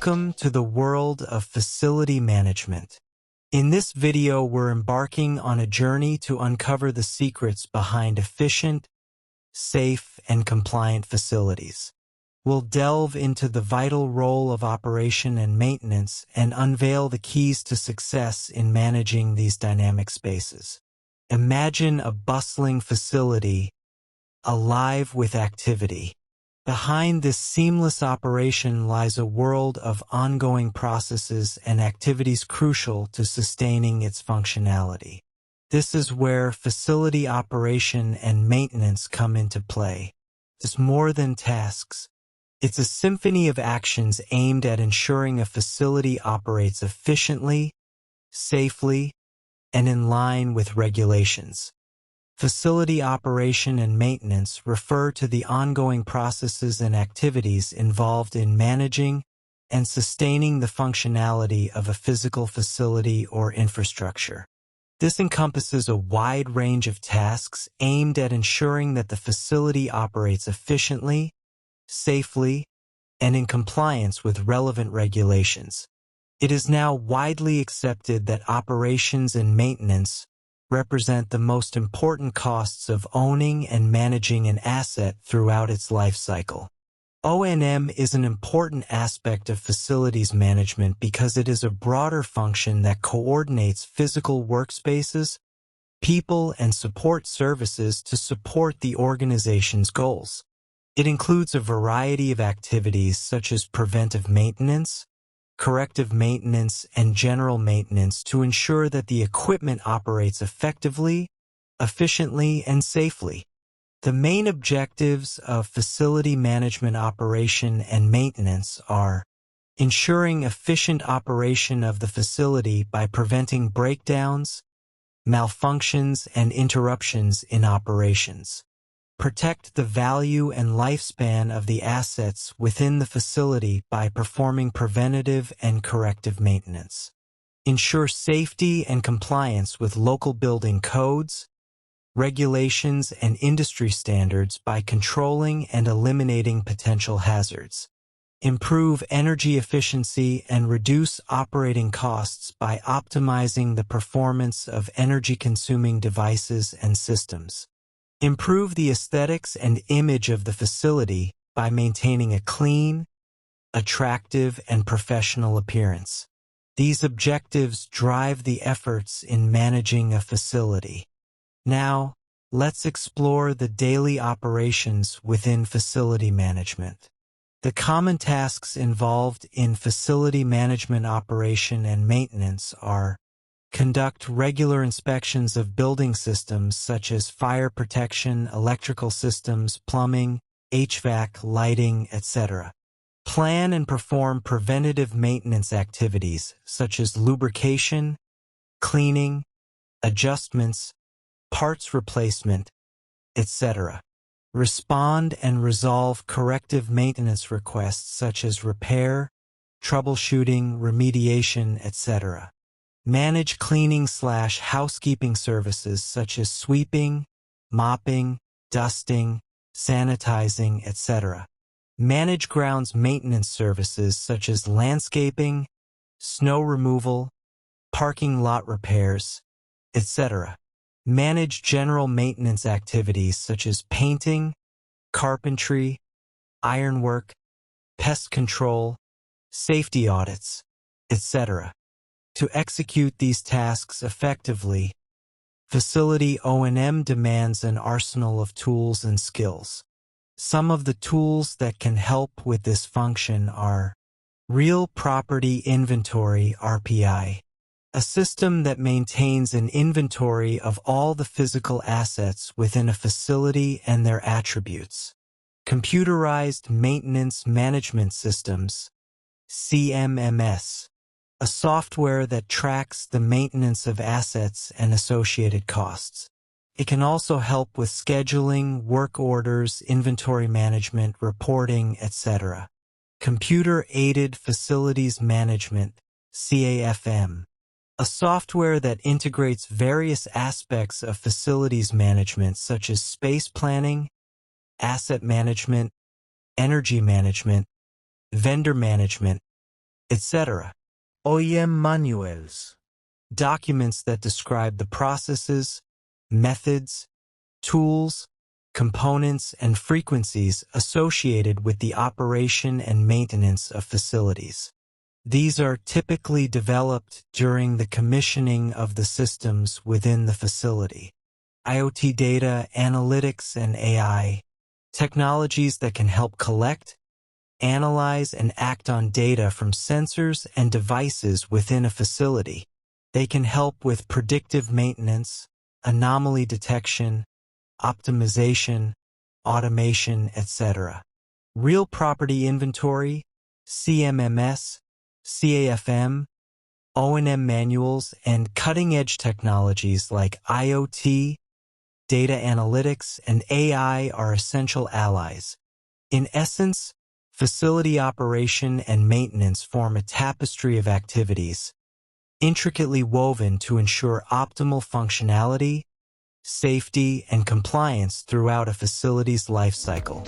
Welcome to the world of facility management. In this video, we're embarking on a journey to uncover the secrets behind efficient, safe, and compliant facilities. We'll delve into the vital role of operation and maintenance and unveil the keys to success in managing these dynamic spaces. Imagine a bustling facility, alive with activity. Behind this seamless operation lies a world of ongoing processes and activities crucial to sustaining its functionality. This is where facility operation and maintenance come into play. It's more than tasks. It's a symphony of actions aimed at ensuring a facility operates efficiently, safely, and in line with regulations. Facility operation and maintenance refer to the ongoing processes and activities involved in managing and sustaining the functionality of a physical facility or infrastructure. This encompasses a wide range of tasks aimed at ensuring that the facility operates efficiently, safely, and in compliance with relevant regulations. It is now widely accepted that operations and maintenance represent the most important costs of owning and managing an asset throughout its life cycle. O&M is an important aspect of facilities management because it is a broader function that coordinates physical workspaces, people, and support services to support the organization's goals. It includes a variety of activities such as preventive maintenance, corrective maintenance, and general maintenance to ensure that the equipment operates effectively, efficiently, and safely. The main objectives of facility management operation and maintenance are ensuring efficient operation of the facility by preventing breakdowns, malfunctions, and interruptions in operations. Protect the value and lifespan of the assets within the facility by performing preventative and corrective maintenance. Ensure safety and compliance with local building codes, regulations, and industry standards by controlling and eliminating potential hazards. Improve energy efficiency and reduce operating costs by optimizing the performance of energy-consuming devices and systems. Improve the aesthetics and image of the facility by maintaining a clean, attractive, and professional appearance. These objectives drive the efforts in managing a facility. Now, let's explore the daily operations within facility management. The common tasks involved in facility management operation and maintenance are: conduct regular inspections of building systems such as fire protection, electrical systems, plumbing, HVAC, lighting, etc. Plan and perform preventative maintenance activities such as lubrication, cleaning, adjustments, parts replacement, etc. Respond and resolve corrective maintenance requests such as repair, troubleshooting, remediation, etc. Manage cleaning/housekeeping services such as sweeping, mopping, dusting, sanitizing, etc. Manage grounds maintenance services such as landscaping, snow removal, parking lot repairs, etc. Manage general maintenance activities such as painting, carpentry, ironwork, pest control, safety audits, etc. To execute these tasks effectively, facility O&M demands an arsenal of tools and skills. Some of the tools that can help with this function are Real Property Inventory (RPI), a system that maintains an inventory of all the physical assets within a facility and their attributes. Computerized Maintenance Management Systems (CMMS), a software that tracks the maintenance of assets and associated costs. It can also help with scheduling, work orders, inventory management, reporting, etc. Computer-Aided Facilities Management (CAFM), a software that integrates various aspects of facilities management such as space planning, asset management, energy management, vendor management, etc. OEM manuals. Documents that describe the processes, methods, tools, components, and frequencies associated with the operation and maintenance of facilities. These are typically developed during the commissioning of the systems within the facility. IoT data, analytics, and AI, technologies that can help collect, analyze, and act on data from sensors and devices within a facility. They can help with predictive maintenance, anomaly detection, optimization, automation, etc. Real property inventory, CMMS, CAFM, O&M manuals, and cutting-edge technologies like IoT, data analytics, and AI are essential allies. In essence, facility operation and maintenance form a tapestry of activities, intricately woven to ensure optimal functionality, safety, and compliance throughout a facility's life cycle.